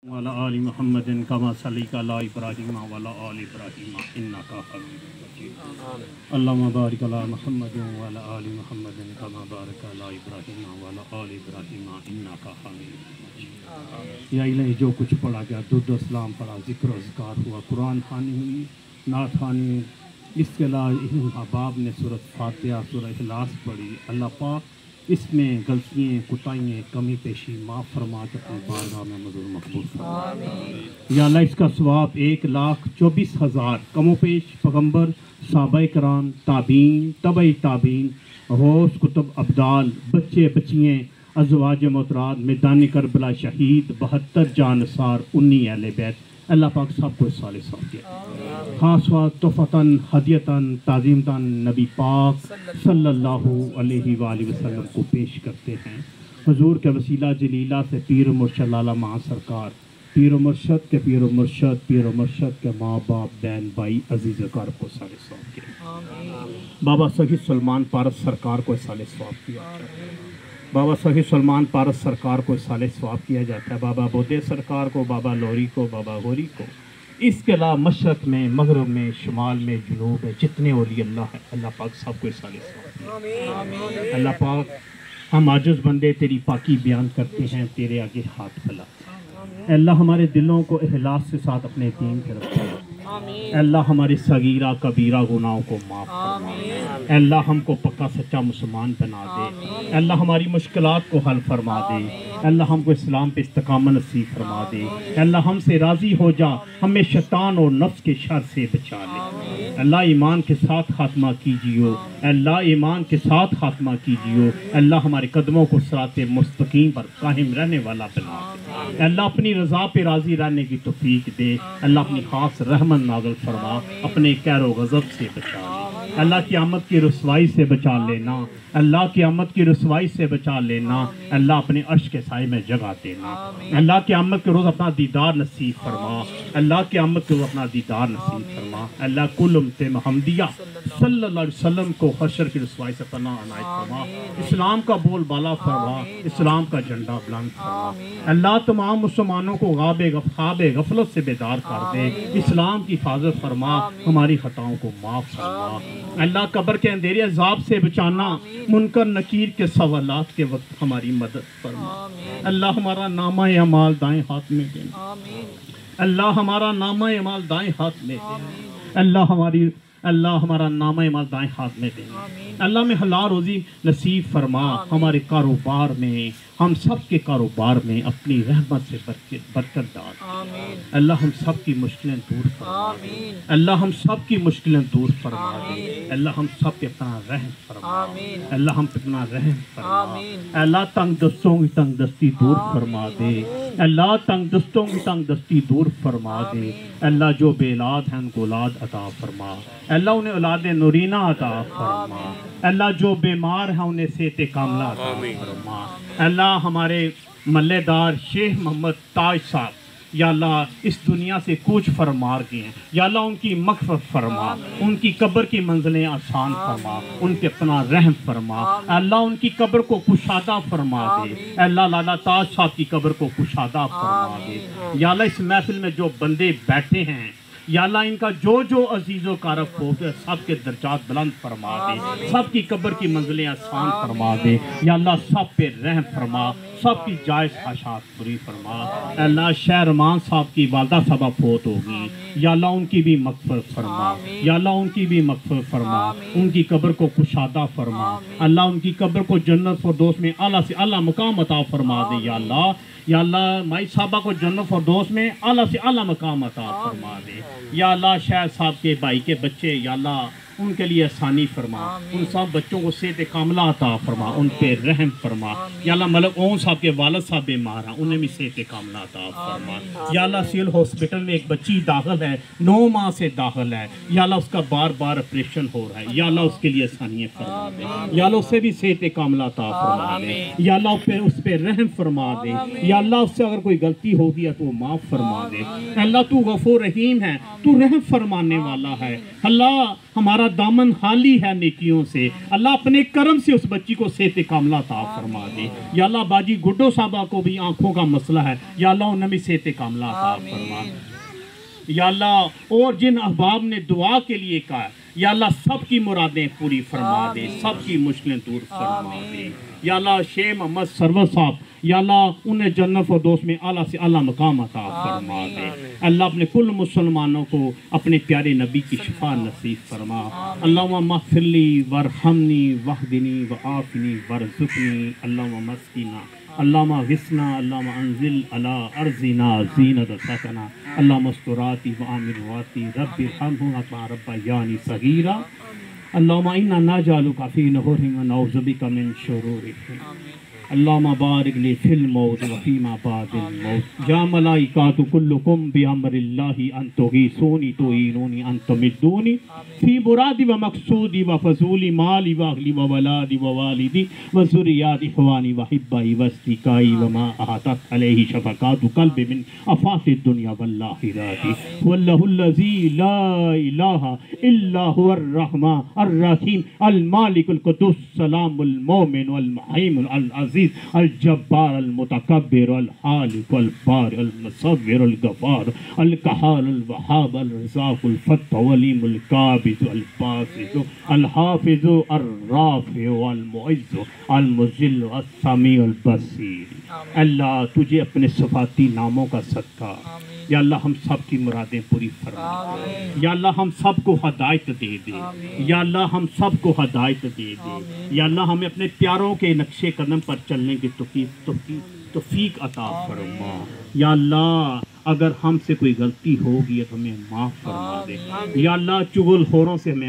وعلى آل محمد كما صليت على إبراهيم وعلى آل إبراهيم إنك حميد مجيد اللهم بارك على محمد وعلى آل محمد كما باركت على إبراهيم وعلى آل إبراهيم إنك حميد مجيد یا الہی جو کچھ پڑھا گیا درود و اسلام پڑھا ذکر و اذکار ہوا قرآن خوانی ہوئی نعت خوانی ہوئی اس کے علاوہ احباب نے سورۃ فاتحہ سورہ اخلاص پڑھی اللہ پاک اس میں غلطیاں کوتاہیاں کمی پیشی معاف فرما کے اپنی بارگاہ میں مزور مقبول فرما یا اللہ اس کا ثواب 1,24,000 کم و پیش پیغمبر صحابہ کرام تابعین تبعی تابعین غوث کتب ابدال بچے بچیاں ازواج محترات میدان کربلا شہید 72 جانثار 19 اہل بیت اللہ پاک سب کو صالح ثواب دے خاص بات تحفتاً ہدیتاً تعظیمتاً نبی پاک صلی اللہ علیہ وآلہ وسلم کو پیش کرتے ہیں حضور کے وسیلہ جلیلہ سے پیر و مرشد لالا ماں سرکار پیر و مرشد کے پیر و مرشد پیر و مرشد کے ماں باپ بہن بھائی عزیز کار کو صالح ثواب دے بابا سید سلمان پارس سرکار کو صالح ثواب کیا بابا سید سلمان پارس سرکار کو صالح ثواب کیا جاتا ہے بابا بودے سرکار کو بابا لوری کو بابا غوری کو اس کے علاوہ مشرق میں مغرب میں شمال میں جنوب میں جتنے اولیاء اللہ ہیں اللہ پاک سب کو صالح ثواب دے اللہ پاک ہم عاجز بندے تیری پاکی بیان کرتے ہیں تیرے آگے ہاتھ پھیلاتے ہیں اے اللہ ہمارے دلوں کو اخلاص کے ساتھ اپنے دین کے رکھا اے اللہ ہماری صغیرہ کبیرہ گناہوں کو معاف فرما اے اللہ ہم کو پکا سچا مسلمان بنا دے اے اللہ ہماری مشکلات کو حل فرما دے اے اللہ ہم کو اسلام پہ استقامت نصیب فرما دے اے اللہ ہم سے راضی ہو جا ہمیں شیطان اور نفس کے شر سے بچا لے اے اللہ ایمان کے ساتھ خاتمہ کیجیو اے اللہ ایمان کے ساتھ خاتمہ کیجیو اے اللہ ہمارے قدموں کو صراط مستقیم پر قائم رہنے والا بنا دے اے اللہ اپنی رضا پہ راضی رہنے کی توفیق دے اللہ اپنی خاص رحمت نازل فرما اپنے قہر و غضب سے بچا لے اللہ کی آمد کی رسوائی سے بچا لینا اللہ کی آمد کی رسوائی سے بچا لینا اللہ اپنے عرش کے سائے میں جگہ دینا اللہ کی آمد کے روز اپنا دیدار نصیب فرما اللہ کی آمد کے روز اپنا دیدار نصیب فرما اللہ کل امت محمدیہ صلی اللہ علیہ وسلم کو حشر کی رسوائی سے پناہ عنایت فرما اسلام کا بول بالا فرما اسلام کا جھنڈا بلند فرما اللہ تمام مسلمانوں کو خواب غفلت سے بیدار کر دے اسلام کی حفاظت فرما ہماری خطاؤں کو معاف فرما اللہ قبر کے اندھیرے عذاب سے بچانا منکر نکیر کے سوالات کے وقت ہماری مدد فرما اللہ ہمارا نامہ اعمال دائیں ہاتھ میں دینا اللہ ہمارا نامہ اعمال دائیں ہاتھ میں دینا اللہ ہمارا نامہ اعمال دائیں ہاتھ میں دینا اللہ میں حلال روزی نصیب فرما ہمارے کاروبار میں ہم سب کے کاروبار میں اپنی رحمت سے برکت ڈال اللہ ہم سب کی مشکلیں دور فرما اللہ ہم سب کی مشکلیں دور فرما دے اللہ ہم سب پہ اپنا رحم فرما اللہ ہم پہ اپنا رحم فرما اللہ تنگ دستوں کی تنگ دستی دور فرما دے اللہ تنگ دستوں کی تنگ دستی دور فرما دے اللہ جو بے اولاد ہیں ان کو اولاد عطا فرما اللہ انہیں اولاد نورینہ عطا فرما اللہ جو بیمار ہیں انہیں صحت کاملہ عطا فرما اللہ ہمارے ملے دار شیخ محمد تاج صاحب یا اللہ اس دنیا سے کوچ فرمار گئے ہیں یا اللہ ان کی مغفرت فرما ان کی قبر کی منزلیں آسان فرما ان پہ اپنا رحم فرما اللہ ان کی قبر کو کشادہ فرما دے اللہ لالا تاج صاحب کی قبر کو کشادہ فرما دے یا اللہ اس محفل میں جو بندے بیٹھے ہیں یا اللہ ان کا جو عزیز و کارب ہو سب کے درجات بلند فرما دے سب کی قبر کی منزلیں آسان فرما دے یا اللہ سب پہ رحم فرما سب کی جائز خواہشات پوری فرما اللہ شہرمان صاحب کی والدہ صاحبہ فوت ہوگی یا اللہ ان کی بھی مغفرت فرما یا اللہ ان کی بھی مغفرت فرما ان کی قبر کو کشادہ فرما اللہ ان کی قبر کو جنت فردوس میں اعلیٰ سے اعلیٰ مقام عطا فرما دے یا اللہ مائی صاحبہ کو جنت فردوس میں اعلیٰ سے اعلیٰ مقام عطا فرما دے یا اللہ شاہد صاحب کے بھائی کے بچے یا اللہ ان کے لیے آسانی فرما ان سب بچوں کو صحت کاملہ عطا فرما ان پہ رحم فرما یا اللہ ملک اون صاحب کے والد صاحب بیمار ہیں انہیں بھی صحت کاملہ عطا فرما یا اللہ سیل ہاسپٹل میں ایک بچی داخل ہے 9 ماہ سے داخل ہے یا اللہ اس کا بار بار آپریشن ہو رہا ہے یا اللہ اس کے لیے آسانیاں فرما دے یا اللہ اسے بھی صحت کاملہ عطا فرما دے یا اللہ اس پہ رحم فرما دے یا اللہ اس سے اگر کوئی غلطی ہو گیا تو معاف فرما دے اللہ تو غفور رحیم ہے تو رحم فرمانے والا ہے اللہ ہمارا اللہ دامن خالی ہے نیکیوں سے، اللہ اپنے کرم سے اس بچی کو صحت کاملہ عطا فرما دے۔ یا اللہ باجی گڈو صاحبہ کو بھی آنکھوں کا مسئلہ ہے، یا اللہ انہیں بھی صحت کاملہ عطا فرما۔ یا اللہ اور جن احباب نے دعا کے لیے کہا ہے، یا اللہ سب کی مرادیں پوری فرما دے، سب کی مشکلیں دور فرما دے۔ یا اللہ شیخ محمد سرور صاحب، یا اللہ انہیں جنت فردوس میں اعلیٰ سے اعلیٰ مقام عطا فرما دے۔ اللہ اپنے کل مسلمانوں کو اپنے پیارے نبی کی شفا نصیب فرما۔ اللہم اغفر لی وارحمنی واہدنی وعافنی وارزقنی اللہم مسکینہ اللہم غثنا اللہم انزل علی ارضنا زینت سکنا اللہم استراتی وآمرواتی رب ارحمہما کما ربیانی صغیرا اللہم انا نجعلک فی نحورہم ونعوذ بک من شرورہم اللہم بارک لی فی الموت وفیما بعد الموت یا ملائکات کلکم بامر اللہ ان تغیثونی تعینونی ان تمدونی فی مرادی و مقصودی و فضولی مالی و اہلی و ولادی و والدی و ذریات اخوانی و حبائی و استقائی و ما احاطت علیہ شفقات قلب من افات الدنیا والآخرات واللہ الذی لا الہ الا هو الرحمن الرحیم المالک القدوس السلام المومن المحیم العزیز الجبار المتکبر الخالق البارئ المصور الغفار القہار الوہاب الرزاق الفتح العلیم القابض الباسط الحافظ الرافع المعز المذل السمیع البصیر۔ اللہ تجھے اپنے صفاتی ناموں کا صدقہ یا اللہ ہم سب کی مرادیں پوری فرما، یا اللہ ہم سب کو ہدایت دے دے، یا اللہ ہم سب کو ہدایت دے دے، یا اللہ ہمیں اپنے پیاروں کے نقش قدم پر چلنے کی توفیق عطا فرما۔ یا اللہ اگر ہم سے کوئی غلطی ہوگی تو ہمیں معاف فرما دے، یا اللہ چغل خوروں سے ہمیں